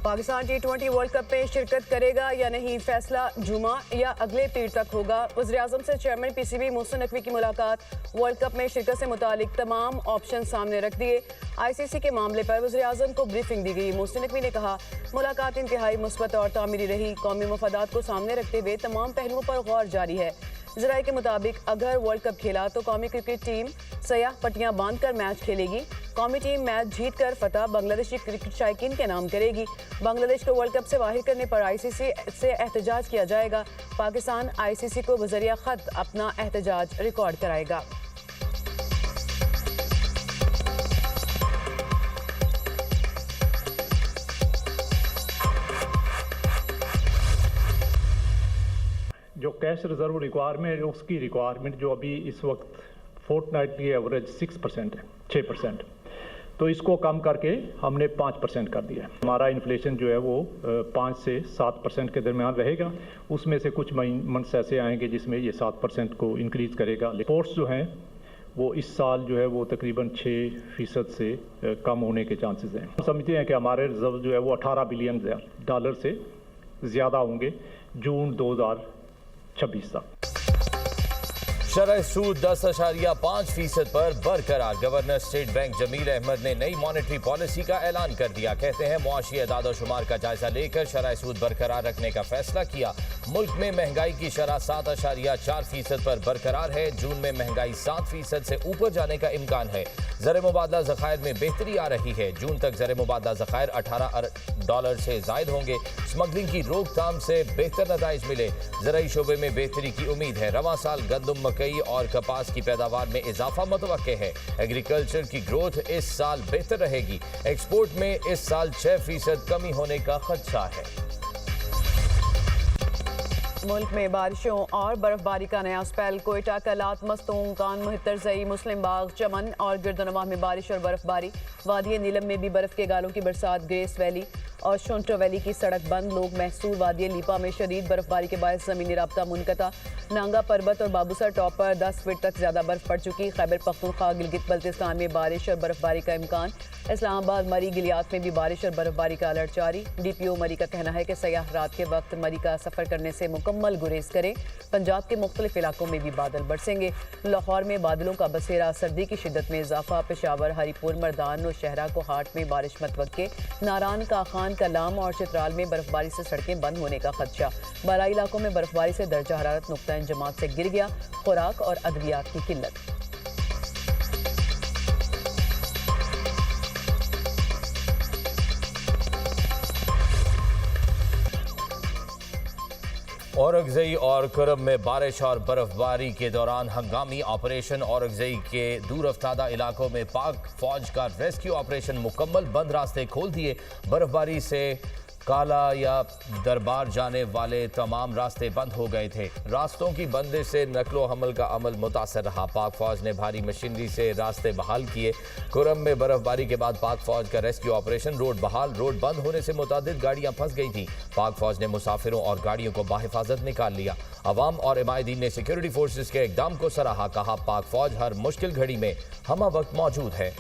Pakistan T20 world cup में शिरकत करेगा या नहीं, फैसला जुमा या अगले पीर तक होगा। वज़ीर-ए-आज़म से चेयरमैन PCB मोहसिन नकवी की मुलाकात। वर्ल्ड कप में शिरकत से मुतालिक तमाम ऑप्शन सामने रख दिए। ICC के मामले पर वज़ीर-ए-आज़म को ब्रीफिंग दी गई। मोहसिन नकवी ने कहा, मुलाकात इंतहाई मुस्बत और तामीरी रही। कौमी मफादात को सामने रखते हुए तमाम पहलुओं पर गौर जारी है। ज़राए के मुताबिक अगर वर्ल्ड कप खेला तो कौमी क्रिकेट टीम सयाह पट्टियां बांध कर मैच खेलेगी। कौमी टीम मैच जीत कर फतह बांग्लादेशी क्रिकेट शायकीन के नाम करेगी। बांग्लादेश को वर्ल्ड कप से बाहर करने पर ICC से एहतजाज किया जाएगा। पाकिस्तान ICC को बज़रिया ख़त अपना एहतजाज रिकॉर्ड कराएगा। जो कैश रिजर्व रिक्वायरमेंट है, उसकी रिक्वायरमेंट जो अभी इस वक्त फोर्टनाइटली एवरेज 6% है, 6%। तो इसको कम करके हमने 5% कर दिया। हमारा इन्फ्लेशन जो है वो 5 से 7% के दरमियान रहेगा। उसमें से कुछ मंथ्स ऐसे आएंगे जिसमें ये 7% को इंक्रीज़ करेगा। रिपोर्ट्स जो हैं वो इस साल जो है वो तकरीबन 6% से कम होने के चांसेस हैं। हम समझते हैं कि हमारे रिजर्व जो है वो $18 बिलियन से ज़्यादा होंगे जून 2026 तक। शरह सूद 10.5% पर बरकरार। Governor State Bank Jameel Ahmed ने नई मॉनेटरी पॉलिसी का ऐलान कर दिया। कहते हैं मुआशी एदाद और शुमार का जायजा लेकर शरह सूद बरकरार रखने का फैसला किया। मुल्क में महंगाई की शरह 7.4% पर बरकरार है। जून में महंगाई 7% से ऊपर जाने का इम्कान है। ज़र मुबादला ज़खायर में बेहतरी आ रही है। जून तक ज़र मुबादला ज़खायर $18 से जायद होंगे। स्मगलिंग की रोकथाम से बेहतर नताइज मिले। ज़राई शोबे में बेहतरी की उम्मीद है। रवां साल गंदम और कपास की पैदावार में इजाफा मुतवक्के है। एग्रीकल्चर की ग्रोथ इस साल बेहतर रहेगी। एक्सपोर्ट में इस साल 6% कमी होने का खदशा है। मुल्क में बारिशों और बर्फबारी का नया स्पेल। कोयटा, कलात, मस्तूम, कान, मुहत्तरजई, मुस्लिम बाग, चमन और गिरदनवाह में बारिश और बर्फबारी। वादी नीलम में भी बर्फ के गालों की बरसात। ग्रेस वैली और शोंटो वैली की सड़क बंद। लोग महसूर। वादी लीपा में शदीद बर्फबारी के बायस ज़मीनी राब्ता मुनक़ता। नांगा पर्वत और बाबूसर टॉप पर 10 फीट तक ज़्यादा बर्फ पड़ चुकी। खैबर पख्तूनख्वा, गिलगित बल्तिस्तान में बारिश और बर्फबारी का इम्कान। इस्लामाबाद, मरी, गिलियात में भी बारिश और बर्फबारी का अलर्ट जारी। DPO मरी का कहना है कि सयाह रात के वक्त मरी का सफ़र करने से मुकम्मल गुरेज करें। पंजाब के मुख्तलिफ इलाकों में भी बादल बरसेंगे। लाहौर में बादलों का बसेरा। सर्दी की शिद्दत में इजाफा। पेशावर, हरीपुर, मर्दान और शहरा को हाट में बारिश मतवक्के। नारान, काखान, कलाम और चित्राल में बर्फबारी से सड़कें बंद होने का खदशा। बालाई इलाकों में बर्फबारी से दर्जा हरारत नुक्ता जमात से गिर गया। खुराक और अद्वियात की किल्लत। औरंगज़ई और कुरम में बारिश और बर्फबारी के दौरान हंगामी ऑपरेशन। औरंगज़ई के दूर अफ्तादा इलाकों में पाक फौज का रेस्क्यू ऑपरेशन मुकम्मल। बंद रास्ते खोल दिए। बर्फबारी से काला या दरबार जाने वाले तमाम रास्ते बंद हो गए थे। रास्तों की बंदिश से नकलो हमल का अमल मुतासर रहा। पाक फौज ने भारी मशीनरी से रास्ते बहाल किए। कुरम में बर्फबारी के बाद पाक फौज का रेस्क्यू ऑपरेशन। रोड बहाल। रोड बंद होने से मुतादिद गाड़ियां फंस गई थी। पाक फौज ने मुसाफिरों और गाड़ियों को बाहिफाजत निकाल लिया। अवाम और इमायदीन ने सिक्योरिटी फोर्सेज के इक़दाम को सराहा। कहा, पाक फौज हर मुश्किल घड़ी में हमा वक्त मौजूद है।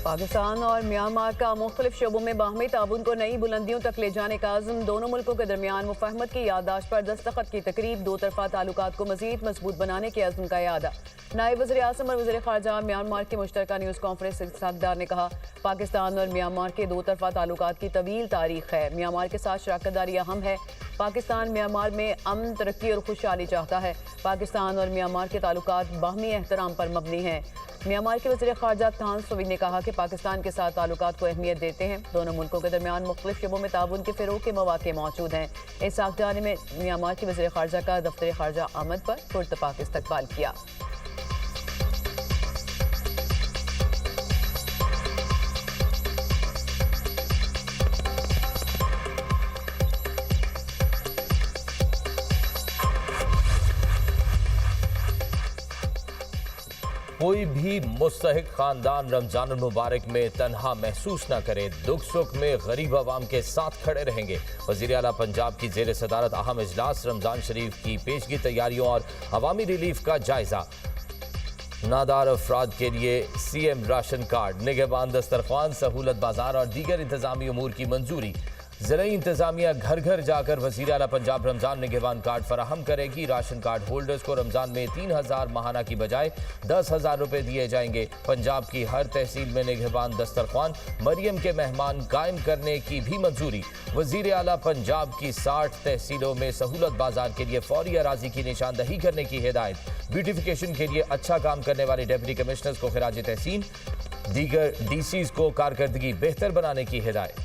पाकिस्तान और म्यांमार का मुख्तलिफ शोबों में बाहमी ताउन को नई बुलंदियों तक ले जाने का अज़्म। दोनों मुल्कों के दरमियान मुफाहमत की याददाश्त पर दस्तखत की तकरीब। दो तरफा ताल्लुकात को मज़ीद मजबूत बनाने के अज़्म का यादा। नायब वज़ीर-ए-आज़म और वज़ीर ख़ारजा म्यांमार की मुश्तरका न्यूज़ कॉन्फ्रेंस से साखदार ने कहा, पाकिस्तान और म्यांमार के दो तरफा ताल्लुकात की तवील तारीख है। म्यांमार के साथ शराकत दारी अहम है। पाकिस्तान म्यांमार में अमन, तरक्की और खुशहाली चाहता है। पाकिस्तान और म्यांमार के ताल्लुकात बाहमी एहतराम पर मबनी हैं। म्यांमार के वज़ीर ख़ारजा थान सोवी ने कहा कि पाकिस्तान के साथ ताल्लुकात को अहमियत देते हैं। दोनों मुल्कों के दरमियान मुख्तलिफ शोबों में ताउन के फ़रोग़ के मौक़े मौजूद हैं। इस साखदारी में म्यांमार की वज़ीर ख़ारजा का दफ्तर ख़ारजा आमद पर पुरतपाक इस्तक़बाल किया। कोई भी मुस्तहिक खानदान रमजान मुबारक में तन्हा महसूस न करे। दुख सुख में गरीब आवाम के साथ खड़े रहेंगे। वज़ीर आला पंजाब की ज़ेर सदारत अहम इजलास। रमजान शरीफ की पेशगी तैयारियों और अवामी रिलीफ का जायजा। नादार अफराद के लिए सीएम राशन कार्ड, निगहबान दस्तरख्वान, सहूलत बाजार और दीगर इंतजामी उमूर की मंजूरी। ज़िला इंतजामिया घर घर जाकर वज़ीर आला पंजाब रमजान निगहबान कार्ड फराहम करेगी। राशन कार्ड होल्डर्स को रमजान में 3000 माहाना की बजाय 10,000 रुपए दिए जाएंगे। पंजाब की हर तहसील में निगहबान दस्तरख्वान, मरियम के मेहमान कायम करने की भी मंजूरी। वज़ीर आला पंजाब की 60 तहसीलों में सहूलत बाजार के लिए फौरी अराजी की निशानदही करने की हिदायत। ब्यूटिफिकेशन के लिए अच्छा काम करने वाले डिप्टी कमिश्नर्स को खिराज तहसीन, दीगर डीसीज को कारकर्दगी बेहतर बनाने की हिदायत।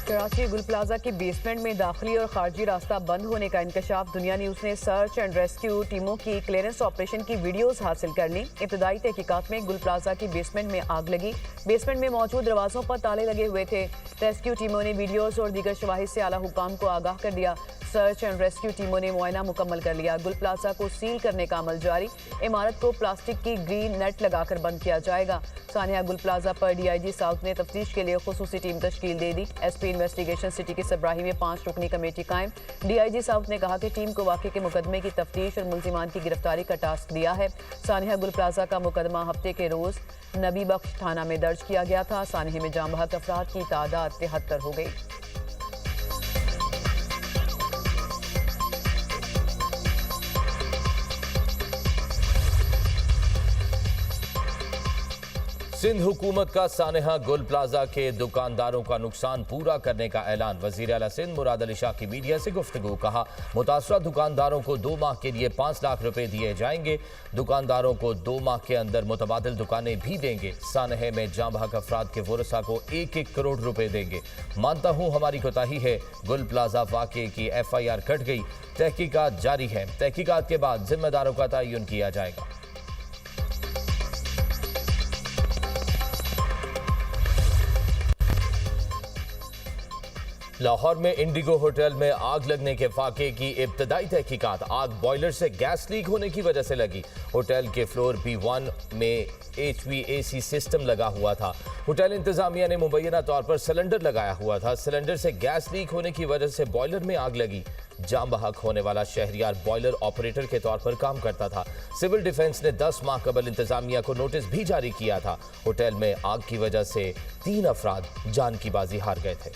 कराची गुल प्लाजा के बेसमेंट में दाखिली और खारजी रास्ता बंद होने का इंकशाफ। दुनिया न्यूज़ ने सर्च एंड रेस्क्यू टीमों की क्लियरेंस ऑपरेशन की वीडियोस हासिल कर ली। इब्तदाई तहकीकात में गुल प्लाजा की बेसमेंट में आग लगी। बेसमेंट में मौजूद दरवाजों पर ताले लगे हुए थे। रेस्क्यू टीमों ने वीडियोस और दीगर शवाहिद से आला हुकाम को आगाह कर दिया। सर्च एंड रेस्क्यू टीमों ने मुआयना मुकम्मल कर लिया। गुल प्लाजा को सील करने का अमल जारी। इमारत को प्लास्टिक की ग्रीन नेट लगाकर बंद किया जाएगा। सानिया गुल प्लाजा पर DIG साउथ ने तफ्तीश के लिए खुसूसी टीम तश्कील दे दी। SP इन्वेस्टिगेशन सिटी की सरबराही में 5 रुकनी कमेटी कायम। DIG साउथ ने कहा कि टीम को वाक़े के मुकदमे की तफ्तीश और मुल्जिमान की गिरफ्तारी का टास्क दिया है। सानिया गुल प्लाजा का मुकदमा हफ्ते के रोज़ नबी बख्श थाना में दर्ज किया गया था। सानिया में जाम बहक अफराद की तादाद 73 हो गई। सिंध हुकूमत का सानेहा गुल प्लाजा के दुकानदारों का नुकसान पूरा करने का ऐलान। वज़ीर आला सिंध मुराद अली शाह की मीडिया से गुफ्तगू। कहा, मुतासरा दुकानदारों को 2 माह के लिए 5 लाख रुपए दिए जाएंगे। दुकानदारों को 2 माह के अंदर मुतबादिल दुकानें भी देंगे। सानहे में जाम बहक अफराद के वरसा को 1-1 करोड़ रुपए देंगे। मानता हूँ हमारी कोताही है। गुल प्लाजा वाक़े की FIR कट गई। तहकीकात जारी है। तहकीकात के बाद जिम्मेदारों का तयन किया जाएगा। लाहौर में इंडिगो होटल में आग लगने के फाके की इब्तदाई तहकीकात। आग बॉयलर से गैस लीक होने की वजह से लगी। होटल के फ्लोर B1 में HVAC सिस्टम लगा हुआ था। होटल इंतजामिया ने मुबैना तौर पर सिलेंडर लगाया हुआ था। सिलेंडर से गैस लीक होने की वजह से बॉयलर में आग लगी। जाम बहक होने वाला शहरियार बॉयलर ऑपरेटर के तौर पर काम करता था। सिविल डिफेंस ने 10 माह कबल इंतजामिया को नोटिस भी जारी किया था। होटल में आग की वजह से 3 अफराद जान की बाजी हार गए थे।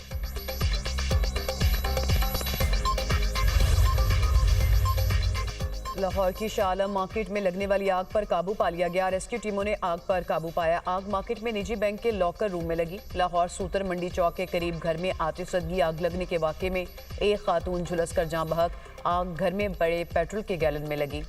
लाहौर की शाह आलम मार्केट में लगने वाली आग पर काबू पा लिया गया। रेस्क्यू टीमों ने आग पर काबू पाया। आग मार्केट में निजी बैंक के लॉकर रूम में लगी। लाहौर सूतर मंडी चौक के करीब घर में आतिशबाजी आग लगने के वाक़े में एक खातून झुलस कर जाँ बहक। आग घर में बड़े पेट्रोल के गैलन में लगी।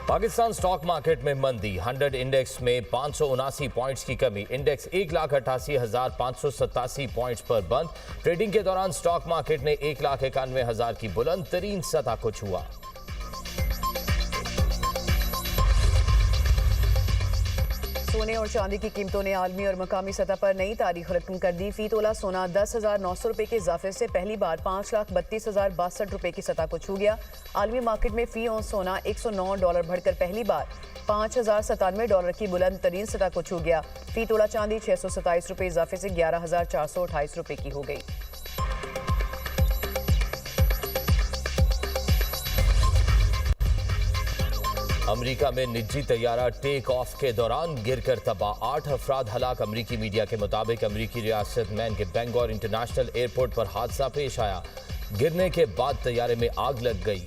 पाकिस्तान स्टॉक मार्केट में मंदी। 100 इंडेक्स में 579 पॉइंट्स की कमी। इंडेक्स 1,88,587 पॉइंट्स पर बंद। ट्रेडिंग के दौरान स्टॉक मार्केट ने 1,91,000 की बुलंद तरीन सतह को छुआ। सोने और चांदी की कीमतों ने आलमी और मकामी सतह पर नई तारीख रकम कर दी। फी तोला सोना 10,900 रुपए के इजाफे से पहली बार 5,32,062 रुपए की सतह को छू गया। आलमी मार्केट में फी ऑन सोना $109 बढ़कर पहली बार $5,097 की बुलंद तरीन सतह को छू गया। फी तोला चांदी 627 रुपए इजाफे से 11,428 रुपए की हो गई। अमेरिका में निजी तैयारा टेक ऑफ के दौरान गिरकर तबाह। 8 अफराद हलाक। अमेरिकी मीडिया के मुताबिक अमेरिकी रियासत मैन के बेंगोर इंटरनेशनल एयरपोर्ट पर हादसा पेश आया। गिरने के बाद तैयारे में आग लग गई।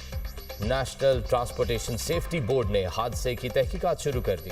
नेशनल ट्रांसपोर्टेशन सेफ्टी बोर्ड ने हादसे की तहकीकात शुरू कर दी।